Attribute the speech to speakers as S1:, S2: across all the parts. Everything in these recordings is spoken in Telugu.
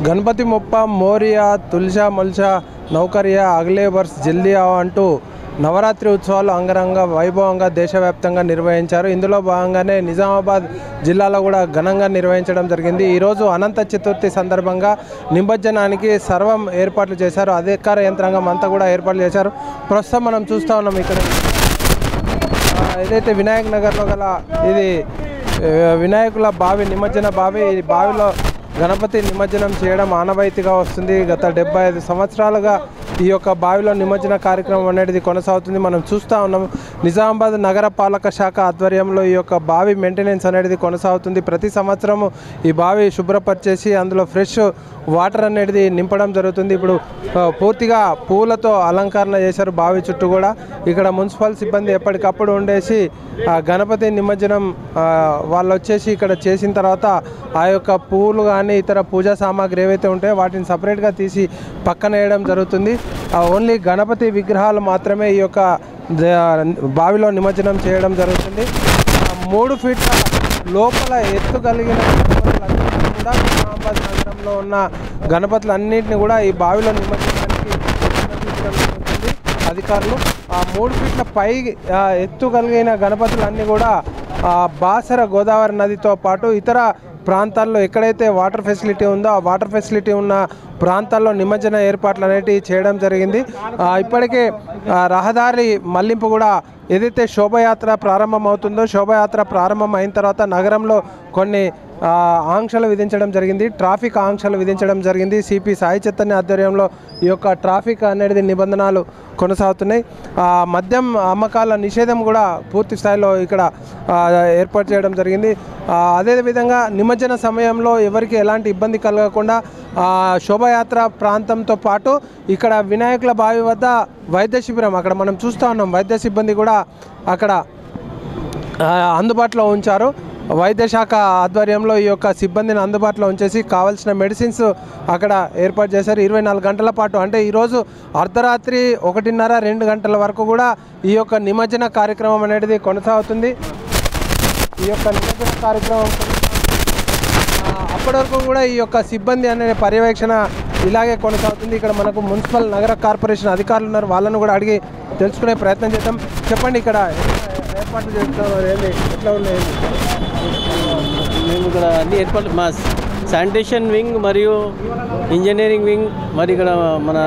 S1: गणपति मोप्पा मोरिया तुलसा मलसा नौकरिया अगले वर्ष जल्दी आओ अंटू నవరాత్రి ఉత్సవాలు అంగరంగ వైభవంగా దేశవ్యాప్తంగా నిర్వహించారు. ఇందులో భాగంగానే నిజామాబాద్ జిల్లాలో కూడా ఘనంగా నిర్వహించడం జరిగింది. ఈరోజు అనంత చతుర్థి సందర్భంగా నిమజ్జనానికి సర్వం ఏర్పాట్లు చేశారు. అధికార యంత్రాంగం అంతా కూడా ఏర్పాట్లు చేశారు. ప్రస్తుతం మనం చూస్తూ ఉన్నాం ఇక్కడ ఏదైతే వినాయక్ నగర్లో గల ఇది వినాయకుల బావి నిమజ్జన బావి. ఈ బావిలో గణపతి నిమజ్జనం చేయడం ఆనవాయితీగా వస్తుంది. గత 75 సంవత్సరాలుగా ఈ యొక్క బావిలో నిమజ్జన కార్యక్రమం అనేది కొనసాగుతుంది. మనం చూస్తూ ఉన్నాం నిజామాబాద్ నగర పాలక శాఖ ఆధ్వర్యంలో ఈ యొక్క బావి మెయింటెనెన్స్ అనేది కొనసాగుతుంది. ప్రతి సంవత్సరం ఈ బావి శుభ్రపరిచేసి అందులో ఫ్రెష్ వాటర్ అనేది నింపడం జరుగుతుంది. ఇప్పుడు పూర్తిగా పూలతో అలంకరణ చేశారు బావి చుట్టూ కూడా. ఇక్కడ మున్సిపల్ సిబ్బంది ఎప్పటికప్పుడు ఉండేసి గణపతి నిమజ్జనం వాళ్ళు వచ్చేసి ఇక్కడ చేసిన తర్వాత ఆ యొక్క పూలు కానీ ఇతర పూజా సామాగ్రి ఏవైతే ఉంటాయో వాటిని సపరేట్గా తీసి పక్కన వేయడం జరుగుతుంది. ఓన్లీ గణపతి విగ్రహాలు మాత్రమే ఈ యొక్క బావిలో నిమజ్జనం చేయడం జరుగుతుంది. 3 ఫీట్ల లోపల ఎత్తు కలిగిన గణపతులన్నింటినీ కూడా నిజామాబాద్ నగరంలో ఉన్న గణపతులన్నింటినీ కూడా ఈ బావిలో నిమజ్జనానికి అనుమతించడం జరుగుతుంది అధికారులు. ఆ 3 ఫీట్ల పై ఎత్తు కలిగిన గణపతులన్నీ కూడా బాసర గోదావరి నదితో పాటు ఇతర ప్రాంతాల్లో ఎక్కడైతే వాటర్ ఫెసిలిటీ ఉందో ఆ వాటర్ ఫెసిలిటీ ఉన్న ప్రాంతాల్లో నిమజ్జన ఏర్పాట్లు అనేటివి చేయడం జరిగింది. ఇప్పటికే రహదారి మళ్లింపు కూడా ఏదైతే శోభయాత్ర ప్రారంభం అవుతుందో శోభయాత్ర ప్రారంభం అయిన తర్వాత నగరంలో కొన్ని ఆంక్షలు విధించడం జరిగింది. ట్రాఫిక్ ఆంక్షలు విధించడం జరిగింది. సిపి సాయి చైతన్య ఆధ్వర్యంలో ఈ యొక్క ట్రాఫిక్ అనేది నిబంధనలు కొనసాగుతున్నాయి. మద్యం అమ్మకాల నిషేధం కూడా పూర్తి స్థాయిలో ఇక్కడ ఏర్పాటు చేయడం జరిగింది. అదేవిధంగా నిమజ్జన సమయంలో ఎవరికి ఎలాంటి ఇబ్బంది కలగకుండా శోభయాత్ర ప్రాంతంతో పాటు ఇక్కడ వినాయకుల బావి వద్ద వైద్య శిబిరం అక్కడ మనం చూస్తూ ఉన్నాం. వైద్య సిబ్బంది కూడా అక్కడ అందుబాటులో ఉంచారు. వైద్య శాఖ ఆధ్వర్యంలో ఈ యొక్క సిబ్బందిని అందుబాటులో ఉంచేసి కావాల్సిన మెడిసిన్స్ అక్కడ ఏర్పాటు చేశారు. 24 గంటల పాటు అంటే ఈరోజు అర్ధరాత్రి 1:30-2 గంటల వరకు కూడా ఈ యొక్క నిమజ్జన కార్యక్రమం అనేది కొనసాగుతుంది. ఈ యొక్క నిమజ్జన కార్యక్రమం అప్పటి వరకు కూడా ఈ యొక్క సిబ్బంది అనే పర్యవేక్షణ ఇలాగే కొనసాగుతుంది. ఇక్కడ మనకు మున్సిపల్ నగర కార్పొరేషన్ అధికారులు ఉన్నారు. వాళ్ళను కూడా అడిగి తెలుసుకునే ప్రయత్నం చేద్దాం. చెప్పండి, ఇక్కడ ఏర్పాట్లు చేస్తున్నారు, ఏంటి ఎట్లా ఉన్నాయి?
S2: మేము ఇక్కడ అన్ని ఏర్పాట్లు మా శానిటేషన్ వింగ్ మరియు ఇంజనీరింగ్ వింగ్ మరి ఇక్కడ మన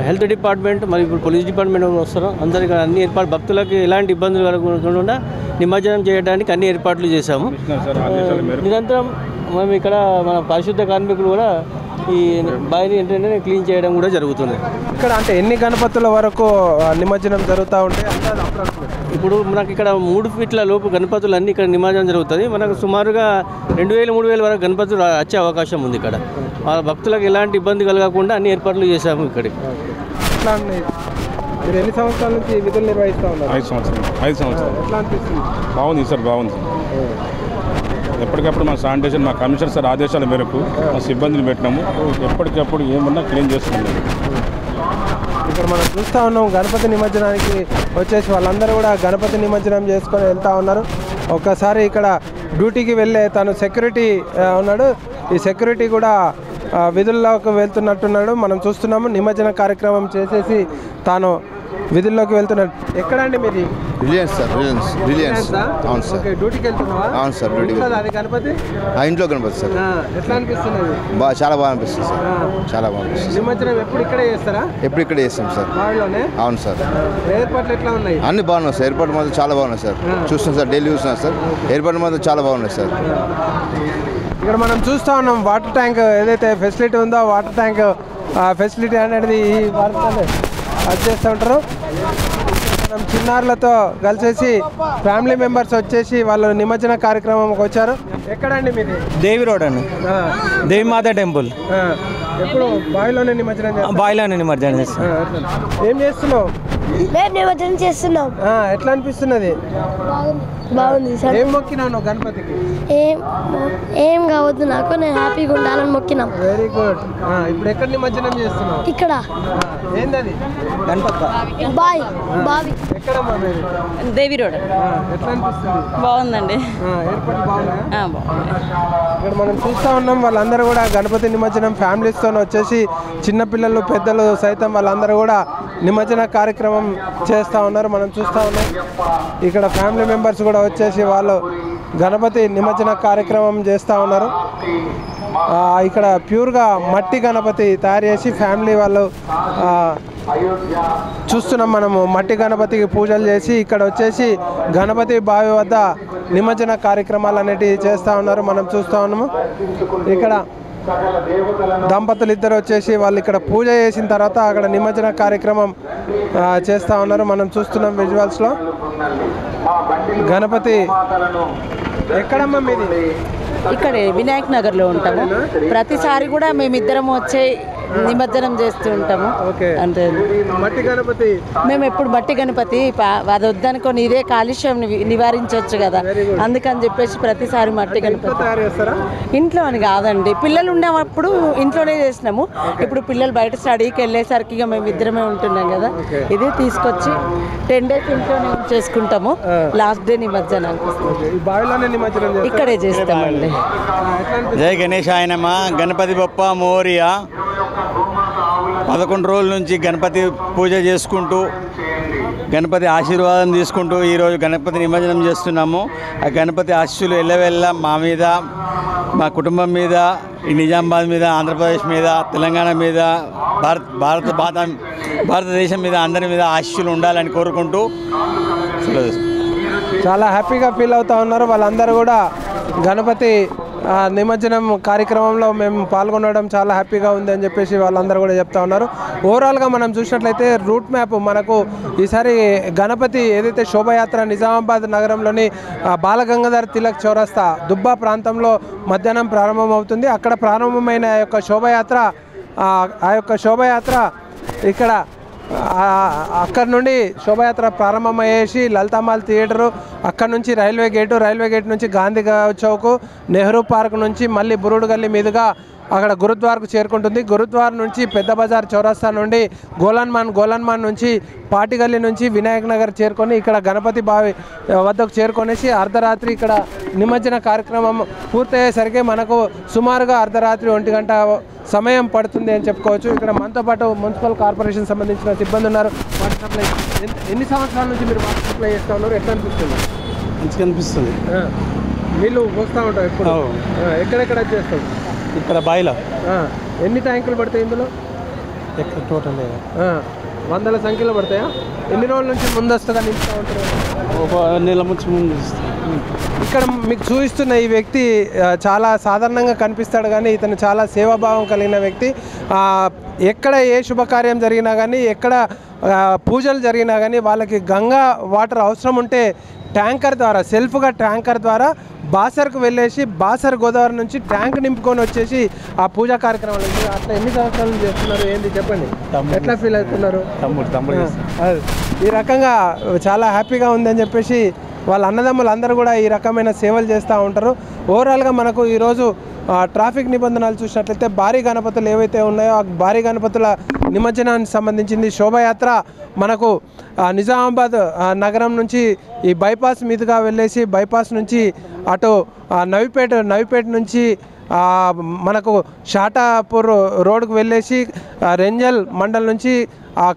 S2: హెల్త్ డిపార్ట్మెంట్ మరి ఇప్పుడు పోలీస్ డిపార్ట్మెంట్ వస్తారు. అందరు ఇక్కడ అన్ని ఏర్పాట్లు భక్తులకు ఎలాంటి ఇబ్బందులు కలగకుండా నిమజ్జనం చేయడానికి అన్ని ఏర్పాట్లు చేశాము. నిరంతరం మేము ఇక్కడ మన పారిశుద్ధ కార్మికులు కూడా ఈ బావిని ఏంటంటే క్లీన్ చేయడం కూడా జరుగుతుంది.
S1: ఇక్కడ అంటే ఎన్ని గణపతుల వరకు నిమజ్జనం జరుగుతూ ఉంటాయి?
S2: ఇప్పుడు మనకి ఇక్కడ 3 ఫీట్ల లోపు గణపతులు అన్నీ ఇక్కడ నిమజ్జనం జరుగుతుంది. మనకు సుమారుగా 2000-3000 వరకు గణపతులు వచ్చే అవకాశం ఉంది. ఇక్కడ వాళ్ళ భక్తులకు ఎలాంటి ఇబ్బంది కలగకుండా అన్ని ఏర్పాట్లు చేశాము. ఇక్కడికి
S1: మీరు ఎన్ని సంవత్సరాల నుంచి విధులు నిర్వహిస్తూ ఉన్నారు?
S3: 5 సంవత్సరాలు.
S1: ఎట్లా అనిపిస్తుంది?
S3: బాగుంది సార్, బాగుంది. ఎప్పటికప్పుడు మా శానిటేషన్ మా కమిషనర్ సార్ ఆదేశాల మేరకు మా సిబ్బందిని పెట్టినాము. ఎప్పటికప్పుడు ఏమన్నా క్లీన్ చేస్తున్నాము.
S1: ఇక్కడ మనం చూస్తూ ఉన్నాం గణపతి నిమజ్జనానికి వచ్చేసి వాళ్ళందరూ కూడా గణపతి నిమజ్జనం చేసుకొని వెళ్తూ ఉన్నారు. ఒక్కసారి ఇక్కడ డ్యూటీకి వెళ్ళే తను సెక్యూరిటీ ఉన్నాడు. ఈ సెక్యూరిటీ కూడా విధుల్లోకి వెళ్తున్నట్టున్నాడు. మనం చూస్తున్నాము నిమజ్జన కార్యక్రమం చేసేసి తాను విధుల్లోకి వెళ్తున్నాడు. ఎక్కడండి మీది?
S4: Reliance sir. రిలయన్స్. అవును సార్.
S1: డ్యూటీకి వెళ్తున్నావా?
S4: అవును సార్, డ్యూటీకి.
S1: అది గణపతి
S4: ఇంట్లో గణపతి సార్.
S1: ఎట్లా అనిపిస్తున్నది?
S4: చాలా బాగా అనిపిస్తుంది సార్, చాలా బాగా అనిపిస్తుంది.
S1: నిమజ్జనం ఎప్పుడు ఇక్కడే చేస్తారా?
S4: ఎప్పుడు ఇక్కడే చేస్తాం సార్.
S1: బావిలోనే?
S4: అవును సార్.
S1: ఏర్పాట్లు ఎట్లా ఉన్నాయి?
S4: అన్ని బాగున్నాయి సార్. ఏర్పాటు మాత్రం చాలా బాగున్నాయి సార్. చూస్తున్నాం సార్, డైలీ చూస్తున్నాం సార్. ఏర్పాటు మాత్రం చాలా బాగున్నాయి సార్.
S1: ఇక్కడ మనం చూస్తూ ఉన్నాం వాటర్ ట్యాంక్ ఏదైతే ఫెసిలిటీ ఉందో వాటర్ ట్యాంక్ ఫెసిలిటీ అనేది ఈ వాటర్ అది చేస్తూ ఉంటారు. మనం చిన్నారులతో కలిసేసి ఫ్యామిలీ మెంబర్స్ వచ్చేసి వాళ్ళు నిమజ్జన కార్యక్రమంకి వచ్చారు. ఎక్కడండి మీది?
S5: దేవి రోడ్ అండి, దేవిమాత టెంపుల్.
S1: ఎప్పుడు బావిలోనే నిమజ్జనం?
S5: బావిలోనే నిమజ్జనం చేస్తాం.
S1: ఏం చేస్తున్నావు?
S6: మేము నిమజ్జనం చేస్తున్నాం.
S1: ఎట్లా అనిపిస్తున్నది?
S6: బాగుంది సార్.
S1: ఏం మొక్కినావు నువ్వు గణపతికి?
S6: ఏం కావద్దు నాకు, నేను హ్యాపీగా ఉండాలని మొక్కినాం.
S1: Very good. ఇప్పుడు ఎక్కడ నిమజ్జనం చేస్తున్నావు?
S6: ఇక్కడ.
S1: ఏందది?
S5: గణపతి
S6: బావి.
S1: ఎక్కడమ్మా మీరు?
S7: దేవి రోడ్.
S1: ఎట్లా అనిపిస్తుంది?
S7: బాగుందండి.
S1: ఏర్పాటు బాగున్నాయా?
S7: బాగుంది.
S1: ఇక్కడ మనం చూస్తూ ఉన్నాం, వాళ్ళందరూ కూడా గణపతి నిమజ్జనం ఫ్యామిలీస్తో వచ్చేసి చిన్నపిల్లలు పెద్దలు సైతం వాళ్ళందరూ కూడా నిమజ్జన కార్యక్రమం చేస్తూ ఉన్నారు. మనం చూస్తూ ఉన్నాం ఇక్కడ ఫ్యామిలీ మెంబర్స్ కూడా వచ్చేసి వాళ్ళు గణపతి నిమజ్జన కార్యక్రమం చేస్తూ ఉన్నారు. ఇక్కడ ప్యూర్గా మట్టి గణపతి తయారు చేసి ఫ్యామిలీ వాళ్ళు చూస్తున్నాం. మనము మట్టి గణపతికి పూజలు చేసి ఇక్కడ వచ్చేసి గణపతి బావి వద్ద నిమజ్జన కార్యక్రమాలు అనేటివి చేస్తూ ఉన్నారు. మనం చూస్తూ ఉన్నాము ఇక్కడ దంపతులు ఇద్దరు వచ్చేసి వాళ్ళు ఇక్కడ పూజ చేసిన తర్వాత అక్కడ నిమజ్జన కార్యక్రమం చేస్తూ ఉన్నారు. మనం చూస్తున్నాం విజువల్స్లో. గణపతి ఎక్కడమ్మా మీది?
S7: ఇక్కడే వినాయక్ నగర్లో ఉంటాము. ప్రతిసారి కూడా మేమిద్దరం వచ్చే నిమజ్జనం చేస్తూ ఉంటాము. అంటే
S1: మట్టి గణపతి
S7: మేము ఎప్పుడు మట్టి గణపతి అది వద్దనుకొని ఇదే కాలుష్యం నివారించవచ్చు కదా, అందుకని చెప్పేసి ప్రతిసారి మట్టి గణపతి
S1: తయారు చేస్తారా?
S7: ఇంట్లో అని కాదండి, పిల్లలు ఉన్నప్పుడు ఇంట్లోనే చేసినాము. ఇప్పుడు పిల్లలు బయట స్టడీకి వెళ్ళేసరికి ఇక మేము ఇద్దరమే ఉంటున్నాం కదా, ఇది తీసుకొచ్చి 10 days ఇంట్లోనే చేసుకుంటాము. లాస్ట్ డే నిమజ్జనానికి ఇక్కడే చేస్తామండి.
S5: జై గణేశాయనమ. గణపతి బప్ప మోరియా. 11 రోజుల నుంచి గణపతి పూజ చేసుకుంటూ గణపతి ఆశీర్వాదం తీసుకుంటూ ఈరోజు గణపతి నిమజ్జనం చేస్తున్నాము. ఆ గణపతి ఆశీస్సులు ఎల్లవెల్ల మా మీద, మా కుటుంబం మీద, ఈ నిజామాబాద్ మీద, ఆంధ్రప్రదేశ్ మీద, తెలంగాణ మీద, భారతదేశం మీద అందరి మీద ఆశీస్సులు ఉండాలని కోరుకుంటూ
S1: చాలా హ్యాపీగా ఫీల్ అవుతూ ఉన్నారు. వాళ్ళందరూ కూడా గణపతి నిమజ్జనం కార్యక్రమంలో మేము పాల్గొనడం చాలా హ్యాపీగా ఉంది అని చెప్పేసి వాళ్ళందరూ కూడా చెప్తా ఉన్నారు. ఓవరాల్గా మనం చూసినట్లయితే రూట్ మ్యాప్ మనకు ఈసారి గణపతి ఏదైతే శోభయాత్ర నిజామాబాద్ నగరంలోని బాలగంగాధర్ తిలక్ చౌరస్తా దుబ్బా ప్రాంతంలో మధ్యాహ్నం ప్రారంభమవుతుంది. అక్కడ ప్రారంభమైన ఆ యొక్క శోభయాత్ర ఇక్కడ అక్కడ నుండి శోభయాత్ర ప్రారంభమయ్యేసి లలితామాల్ థియేటరు, అక్కడ నుంచి రైల్వే గేట్ నుంచి గాంధీ చౌక్, నెహ్రూ పార్క్ నుంచి మళ్ళీ బురుడు గల్లీ మీదుగా అక్కడ గురుద్వార్కు చేరుకుంటుంది. గురుద్వార్ నుంచి పెద్ద బజార్ చౌరస్తా నుండి గోలన్మాన్ నుంచి పాటిగల్లి నుంచి వినాయక్ నగర్ చేరుకొని ఇక్కడ గణపతి బావి వద్దకు చేరుకొనేసి అర్ధరాత్రి ఇక్కడ నిమజ్జన కార్యక్రమం పూర్తయ్యేసరికి మనకు సుమారుగా అర్ధరాత్రి 1 గంట సమయం పడుతుంది అని చెప్పుకోవచ్చు. ఇక్కడ మనతో పాటు మున్సిపల్ కార్పొరేషన్ సంబంధించిన సిబ్బంది ఉన్నారు. వాటర్ సప్లై ఎన్ని సంవత్సరాల నుంచి మీరు వాటర్ సప్లై చేస్తూ ఉన్నారు? ఎట్లా అనిపిస్తుంది?
S5: మంచిగా అనిపిస్తుంది.
S1: నీళ్ళు పోస్తూ ఉంటాం ఎప్పుడు? ఎక్కడెక్కడ చేస్తాం?
S5: ఇక్కడ బాయిలో.
S1: ఎన్ని ట్యాంకులు పడతాయి ఇందులో?
S5: ఎక్కడ టోటల్
S1: 100ల సంఖ్యలో పడతాయా? ఎన్ని రోజుల నుంచి ముందస్తుగా నింపుతూ ఉంటారు?
S5: ఒక నెల నుంచి ముందు.
S1: ఇక్కడ మీకు చూపిస్తున్న ఈ వ్యక్తి చాలా సాధారణంగా కనిపిస్తాడు, కానీ ఇతను చాలా సేవాభావం కలిగిన వ్యక్తి. ఎక్కడ ఏ శుభకార్యం జరిగినా కానీ, ఎక్కడ పూజలు జరిగినా కానీ వాళ్ళకి గంగా వాటర్ అవసరం ఉంటే ట్యాంకర్ ద్వారా, సెల్ఫ్గా ట్యాంకర్ ద్వారా బాసర్కు వెళ్ళేసి బాసర్ గోదావరి నుంచి ట్యాంక్ నింపుకొని వచ్చేసి ఆ పూజా కార్యక్రమాలు అట్లా ఎన్ని సంవత్సరాలు చేస్తున్నారు? ఏంది చెప్పండి, ఎట్లా ఫీల్ అవుతున్నారు? ఈ రకంగా చాలా హ్యాపీగా ఉందని చెప్పేసి వాళ్ళ అన్నదమ్ములు అందరూ కూడా ఈ రకమైన సేవలు చేస్తూ ఉంటారు. ఓవరాల్గా మనకు ఈరోజు ట్రాఫిక్ నిబంధనలు చూసినట్లయితే భారీ గణపతులు ఏవైతే ఉన్నాయో ఆ భారీ గణపతుల నిమజ్జనానికి సంబంధించింది శోభయాత్ర మనకు నిజామాబాద్ నగరం నుంచి ఈ బైపాస్ మీదుగా వెళ్ళేసి బైపాస్ నుంచి అటు నవిపేట నుంచి మనకు షాటాపూర్ రోడ్కు వెళ్ళేసి రెంజల్ మండల్ నుంచి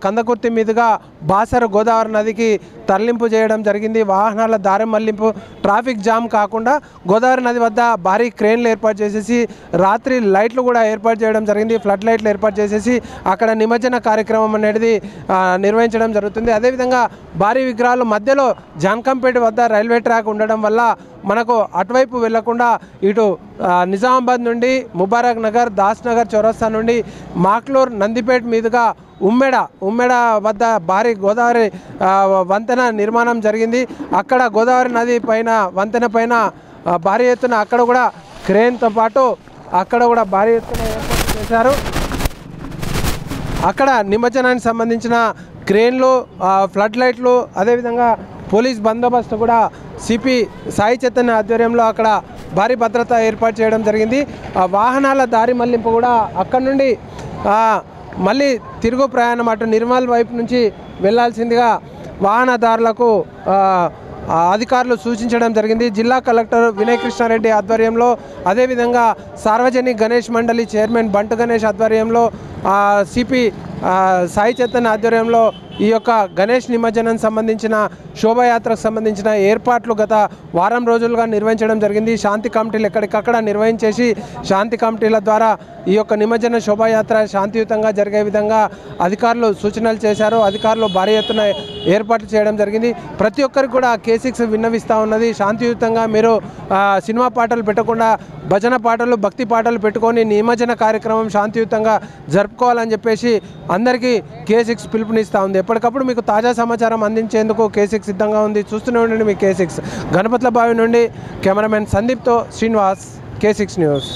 S1: కందకుర్తి మీదుగా బాసర గోదావరి నదికి తరలింపు చేయడం జరిగింది. వాహనాల దారి మళ్లింపు, ట్రాఫిక్ జామ్ కాకుండా గోదావరి నది వద్ద భారీ క్రేన్లు ఏర్పాటు చేసేసి రాత్రి లైట్లు కూడా ఏర్పాటు చేయడం జరిగింది. ఫ్లడ్ లైట్లు ఏర్పాటు చేసేసి అక్కడ నిమజ్జన కార్యక్రమం అనేది నిర్వహించడం జరుగుతుంది. అదేవిధంగా భారీ విగ్రహాలు మధ్యలో జాన్కంపేట వద్ద రైల్వే ట్రాక్ ఉండడం వల్ల మనకు అటువైపు వెళ్లకుండా ఇటు నిజామాబాద్ నుండి ముబారక్ నగర్, దాస్ నగర్ చౌరస్తా నుండి మాక్లూర్, నందిపేట మీదుగా ఉమ్మెడ వద్ద భారీ గోదావరి వంతెన నిర్మాణం జరిగింది. అక్కడ గోదావరి నది పైన వంతెన పైన భారీ ఎత్తున అక్కడ కూడా క్రేన్తో పాటు అక్కడ కూడా భారీ ఎత్తున ఏర్పాటు చేశారు. అక్కడ నిమజ్జనానికి సంబంధించిన క్రేన్లు, ఫ్లడ్ లైట్లు, అదేవిధంగా పోలీస్ బందోబస్తు కూడా సిపి సాయి చైతన్య ఆధ్వర్యంలో అక్కడ భారీ భద్రత ఏర్పాటు చేయడం జరిగింది. వాహనాల దారి మళ్లింపు కూడా అక్కడ నుండి మళ్ళీ తిరుగు ప్రయాణం అటు నిర్మల్ వైపు నుంచి వెళ్లాల్సిందిగా వాహనదారులకు అధికారులు సూచించడం జరిగింది. జిల్లా కలెక్టర్ వినయ్ కృష్ణారెడ్డి ఆధ్వర్యంలో, అదేవిధంగా సార్వజనిక గణేష్ మండలి చైర్మన్ బంటు గణేష్ ఆధ్వర్యంలో, సిపి సాయి చైతన్య ఆధ్వర్యంలో ఈ యొక్క గణేష్ నిమజ్జనం సంబంధించిన శోభాయాత్రకు సంబంధించిన ఏర్పాట్లు గత వారం రోజులుగా నిర్వహించడం జరిగింది. శాంతి కమిటీలు ఎక్కడికక్కడ నిర్వహించేసి శాంతి కమిటీల ద్వారా ఈ యొక్క నిమజ్జన శోభాయాత్ర శాంతియుతంగా జరిగే విధంగా అధికారులు సూచనలు చేశారు. అధికారులు భారీ ఎత్తున ఏర్పాట్లు చేయడం జరిగింది. ప్రతి ఒక్కరికి కూడా K6 విన్నవిస్తూ ఉన్నది, శాంతియుతంగా మీరు సినిమా పాటలు పెట్టకుండా భజన పాటలు, భక్తి పాటలు పెట్టుకొని నిమజ్జన కార్యక్రమం శాంతియుతంగా జరుపుకోవాలని చెప్పేసి అందరికీ K6 పిలుపునిస్తూ ఉంది. ఎప్పటికప్పుడు మీకు తాజా సమాచారం అందించేందుకు K6 సిద్ధంగా ఉంది. చూస్తూనే ఉండండి మీ K6. గణపతుల బావి నుండి కెమెరామెన్ సందీప్తో శ్రీనివాస్, K6 న్యూస్.